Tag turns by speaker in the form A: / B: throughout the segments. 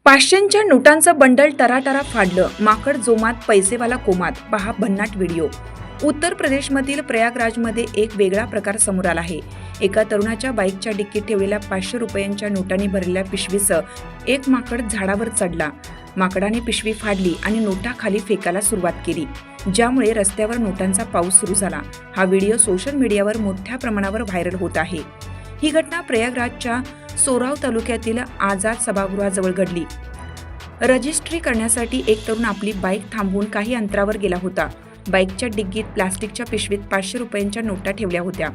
A: 500च्या नोटांचं बंडल टराटरा फाडलं, माकड जोमात पैसेवाला कोमात. पहा भन्नाट व्हिडिओ. उत्तर प्रदेशमधील प्रयागराजमध्ये एक वेगळा प्रकार समोर आला आहे. एका तरुणाच्या बाईकच्या डिक्कीत ठेवलेल्या 500 रुपयांच्या नोटांनी भरलेल्या पिशवीसह एक माकड झाडावर चढला. माकडाने पिशवी फाडली आणि नोटा खाली फेकायला सुरुवात केली, ज्यामुळे रस्त्यावर नोटांचा पाऊस सुरू झाला. हा व्हिडिओ सोशल मीडियावर मोठ्या प्रमाणावर व्हायरल होत आहे. ही घटना प्रयागराजच्या सोराव तालुक्यातील आझाद सभागृहाजवळ घडली. रजिस्ट्री करण्यासाठी एक तरुण आपली बाईक थांबवून काही अंतरावर गेला होता. बाईकच्या डिग्गीत प्लास्टिकच्या पिशवीत 500 रुपयांच्या नोटा ठेवल्या होत्या.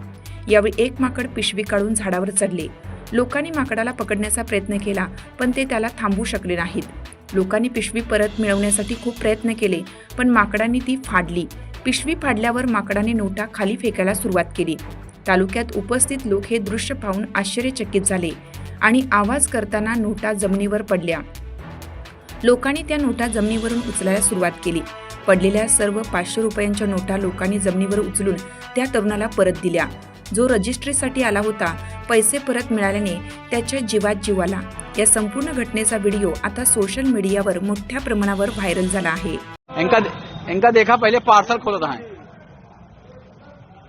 A: यावेळी एक माकड पिशवी काढून झाडावर चढले. लोकांनी माकडाला पकडण्याचा प्रयत्न केला, पण ते त्याला थांबवू शकले नाहीत. लोकांनी पिशवी परत मिळवण्यासाठी खूप प्रयत्न केले, पण माकडांनी ती फाडली. पिशवी फाडल्यावर माकडाने नोटा खाली फेकायला सुरुवात केली. तालुक्यात उपस्थित लोक हे दृश्य पाहून आश्चर्यचकित झाले आणि आवाज करताना नोटा जमिनीवर पडल्या. लोकांनी त्या नोटा जमिनीवरून उचलायला सुरुवात केली. पडलेल्या सर्व 500 रुपयांच्या नोटा लोकांनी जमिनीवर उचलून त्या तरुणाला परत दिल्या, जो रजिस्ट्रीसाठी आला होता. पैसे परत मिळाल्याने त्याच्या जीवात जीव आला. या संपूर्ण घटनेचा व्हिडिओ आता सोशल मीडियावर मोठ्या प्रमाणावर व्हायरल झाला आहे.
B: इनका देखा पहले पार्सल खोल रहा है,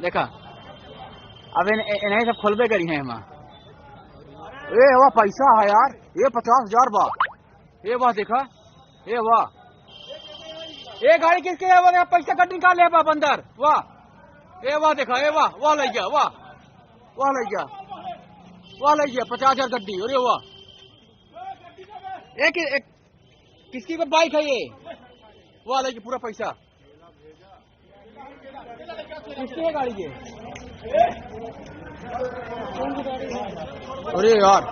B: देखा अब इन्हें सब खोलबे करी है हम। ए वाह पैसा है यार, ये 50,000 बा, ये वाह देखा, ये वाह, ये गाड़ी किसके है? वो पैसा कट निकाले बाप अंदर, वाह ये वाह देखा, ये वाह वाह ले गया, वाह वाह ले गया, वाह ले गया 50,000 गड्डी। अरे वाह, एक किसकी बाइक है ये? वाह ले गया पूरा पैसा, किसकी है गाड़ी ये? अरे यार